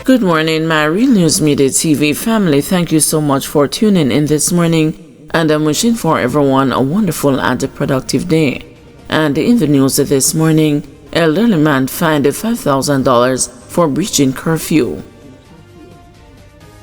Good morning, my Real News Midday TV family. Thank you so much for tuning in this morning, and I'm wishing for everyone a wonderful and a productive day. And in the news this morning, elderly man fined $5,000 for breaching curfew.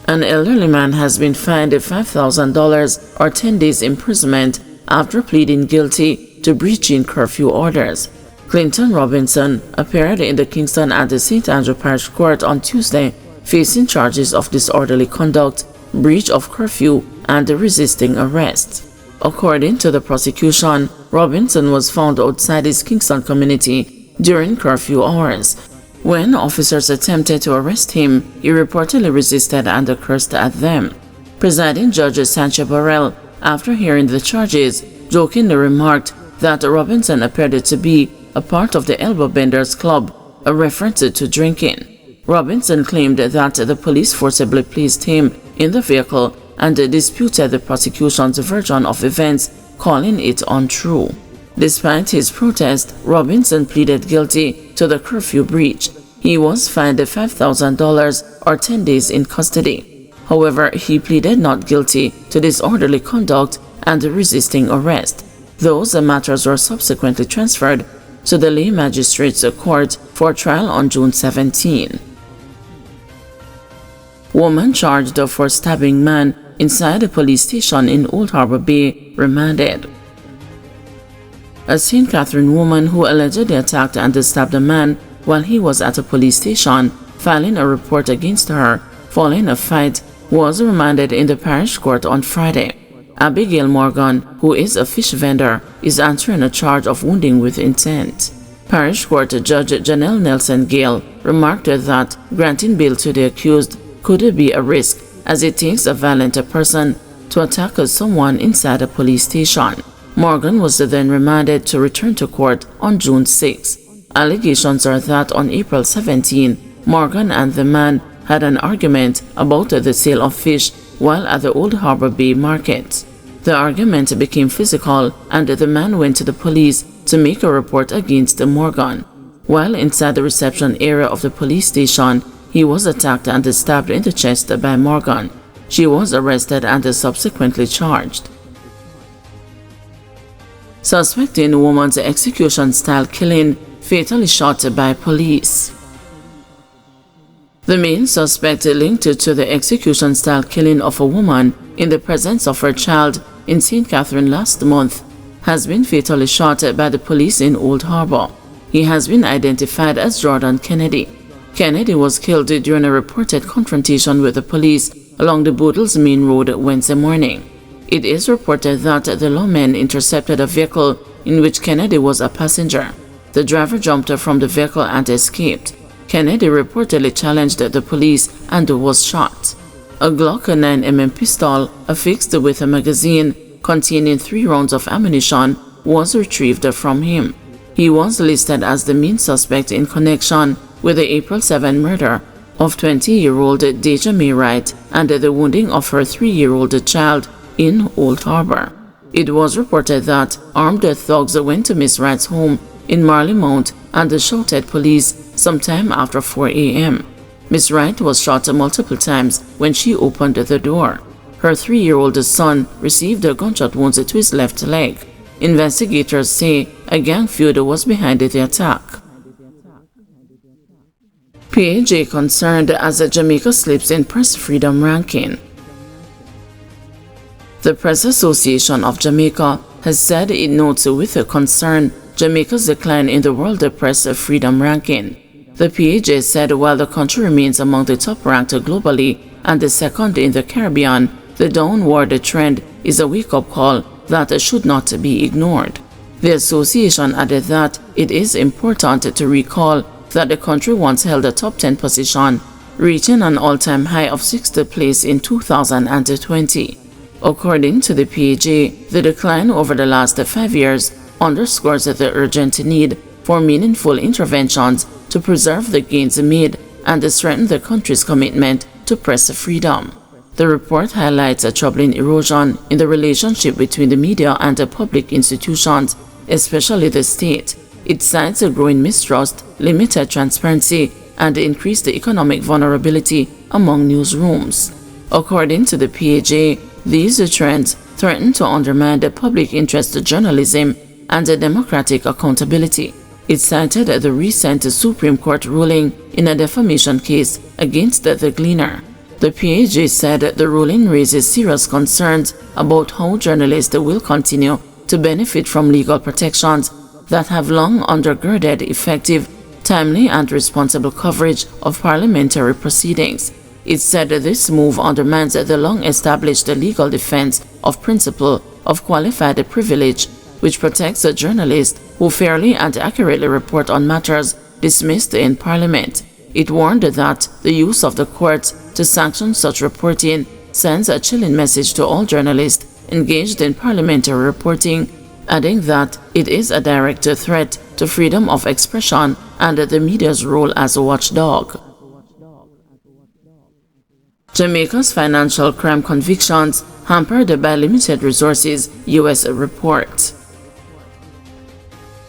An elderly man has been fined $5,000 or 10 days imprisonment after pleading guilty to breaching curfew orders. Clinton Robinson appeared in the Kingston and the St. Andrew Parish Court on Tuesday, facing charges of disorderly conduct, breach of curfew, and resisting arrest. According to the prosecution, Robinson was found outside his Kingston community during curfew hours. When officers attempted to arrest him, he reportedly resisted and cursed at them. Presiding Judge Sancha Burrell, after hearing the charges, jokingly remarked that Robinson appeared to be a part of the Elbow Benders Club, a reference to drinking. Robinson claimed that the police forcibly placed him in the vehicle and disputed the prosecution's version of events, calling it untrue. Despite his protest, Robinson pleaded guilty to the curfew breach. He was fined $5,000 or 10 days in custody. However, he pleaded not guilty to disorderly conduct and resisting arrest. Those matters were subsequently transferred to the lay magistrates court for trial on June 17. Woman charged for stabbing man inside a police station in Old Harbor Bay remanded. A St. Catherine woman who allegedly attacked and stabbed a man while he was at a police station, filing a report against her following a fight, was remanded in the parish court on Friday. Abigail Morgan, who is a fish vendor, is answering a charge of wounding with intent. Parish Court Judge Janelle Nelson Gale remarked that granting bail to the accused could be a risk, as it takes a violent person to attack someone inside a police station. Morgan was then remanded to return to court on June 6. Allegations are that on April 17, Morgan and the man had an argument about the sale of fish while at the Old Harbor Bay market. The argument became physical and the man went to the police to make a report against Morgan. While inside the reception area of the police station, he was attacked and stabbed in the chest by Morgan. She was arrested and subsequently charged. Suspect in woman's execution-style killing fatally shot by police. The main suspect linked to the execution-style killing of a woman in the presence of her child in St. Catherine last month has been fatally shot by the police in Old Harbor. He has been identified as Jordan Kennedy. Kennedy was killed during a reported confrontation with the police along the Boodles Main Road Wednesday morning. It is reported that the lawmen intercepted a vehicle in which Kennedy was a passenger. The driver jumped from the vehicle and escaped. Kennedy reportedly challenged the police and was shot. A Glock 9mm pistol affixed with a magazine containing 3 rounds of ammunition was retrieved from him. He was listed as the main suspect in connection with the April 7 murder of 20-year-old Deja May Wright and the wounding of her 3-year-old child in Old Harbor. It was reported that armed thugs went to Miss Wright's home in Marley Mount and shouted police sometime after 4 a.m. Miss Wright was shot multiple times when she opened the door. Her 3-year-old son received gunshot wounds to his left leg. Investigators say a gang feud was behind the attack. PAJ concerned as Jamaica slips in press freedom ranking. The Press Association of Jamaica has said it notes with concern Jamaica's decline in the World Press Freedom Ranking. The PAJ said while the country remains among the top-ranked globally and the second in the Caribbean, the downward trend is a wake-up call that should not be ignored. The association added that it is important to recall that the country once held a top 10 position, reaching an all-time high of 6th place in 2020. According to the PAJ, the decline over the last 5 years underscores the urgent need for meaningful interventions to preserve the gains made and strengthen the country's commitment to press freedom. The report highlights a troubling erosion in the relationship between the media and the public institutions, especially the state. It cites a growing mistrust, limited transparency, and increase the economic vulnerability among newsrooms. According to the PAJ, these trends threaten to undermine the public interest journalism and democratic accountability. It cited the recent Supreme Court ruling in a defamation case against the Gleaner. The PAJ said the ruling raises serious concerns about how journalists will continue to benefit from legal protections that have long undergirded effective, timely and responsible coverage of parliamentary proceedings. It said this move undermines the long-established legal defense of principle of qualified privilege, which protects a journalist who fairly and accurately report on matters dismissed in Parliament. It warned that the use of the courts to sanction such reporting sends a chilling message to all journalists engaged in parliamentary reporting, adding that it is a direct threat to freedom of expression and the media's role as a watchdog. Jamaica's financial crime convictions hampered by limited resources, U.S. report.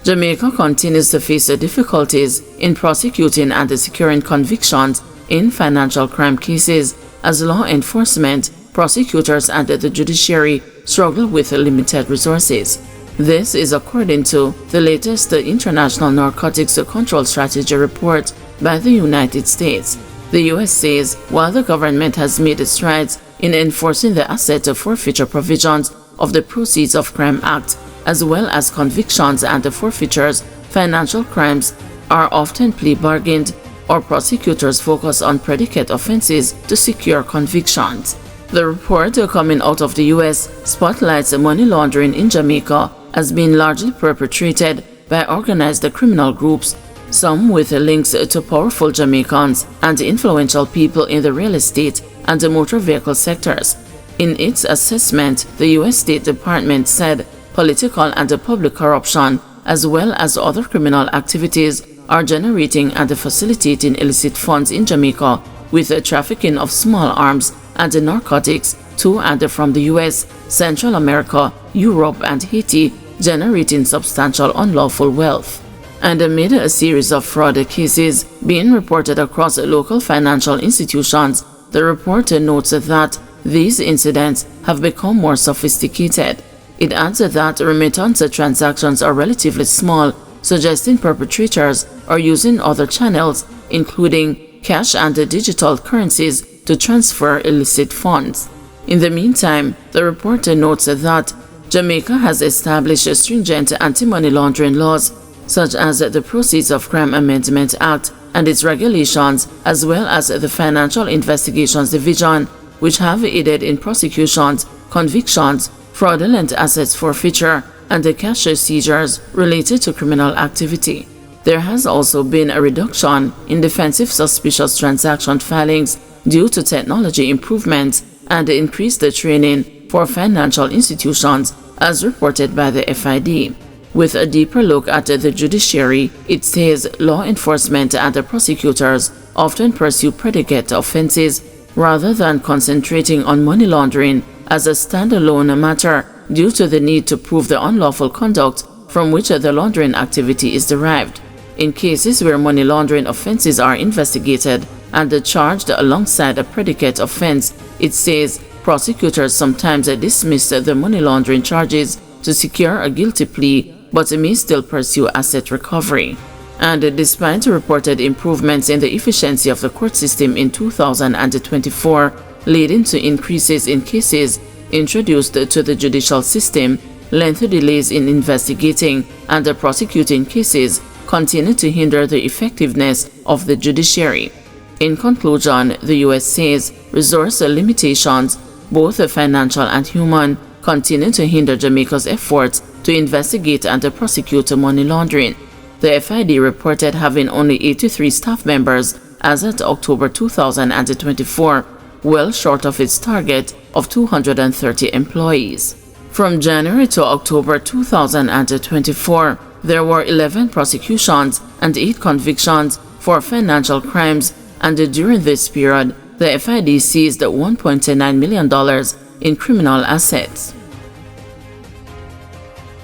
Jamaica continues to face difficulties in prosecuting and securing convictions in financial crime cases as law enforcement, prosecutors, and the judiciary struggle with limited resources. This is according to the latest International Narcotics Control Strategy report by the United States. The U.S. says while the government has made strides in enforcing the asset forfeiture provisions of the Proceeds of Crime Act, as well as convictions and forfeitures, financial crimes are often plea bargained, or prosecutors focus on predicate offenses to secure convictions. The report coming out of the U.S. spotlights money laundering in Jamaica as being largely perpetrated by organized criminal groups, some with links to powerful Jamaicans and influential people in the real estate and the motor vehicle sectors. In its assessment, the U.S. State Department said political and public corruption, as well as other criminal activities, are generating and facilitating illicit funds in Jamaica, with trafficking of small arms and narcotics to and from the U.S., Central America, Europe, and Haiti, generating substantial unlawful wealth. And amid a series of fraud cases being reported across local financial institutions, the report notes that these incidents have become more sophisticated. It adds that remittance transactions are relatively small, suggesting perpetrators are using other channels, including cash and digital currencies, to transfer illicit funds. In the meantime, the report notes that Jamaica has established stringent anti-money laundering laws, such as the Proceeds of Crime Amendment Act and its regulations, as well as the Financial Investigations Division, which have aided in prosecutions, convictions, fraudulent assets forfeiture, and the cash seizures related to criminal activity. There has also been a reduction in defensive suspicious transaction filings due to technology improvements and increased training for financial institutions, as reported by the FID. With a deeper look at the judiciary, it says law enforcement and the prosecutors often pursue predicate offenses rather than concentrating on money laundering as a standalone matter due to the need to prove the unlawful conduct from which the laundering activity is derived. In cases where money laundering offenses are investigated and charged alongside a predicate offense, it says prosecutors sometimes dismiss the money laundering charges to secure a guilty plea, but may still pursue asset recovery. And despite reported improvements in the efficiency of the court system in 2024, leading to increases in cases introduced to the judicial system, lengthy delays in investigating and prosecuting cases continue to hinder the effectiveness of the judiciary. In conclusion, the U.S. says resource limitations, both financial and human, continue to hinder Jamaica's efforts to investigate and prosecute money laundering. The FID reported having only 83 staff members as at October 2024, well short of its target of 230 employees. From January to October 2024, there were 11 prosecutions and 8 convictions for financial crimes, and during this period, the FID seized $1.9 million in criminal assets.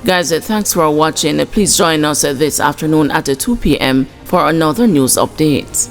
Guys, thanks for watching. Please join us this afternoon at 2 p.m. for another news update.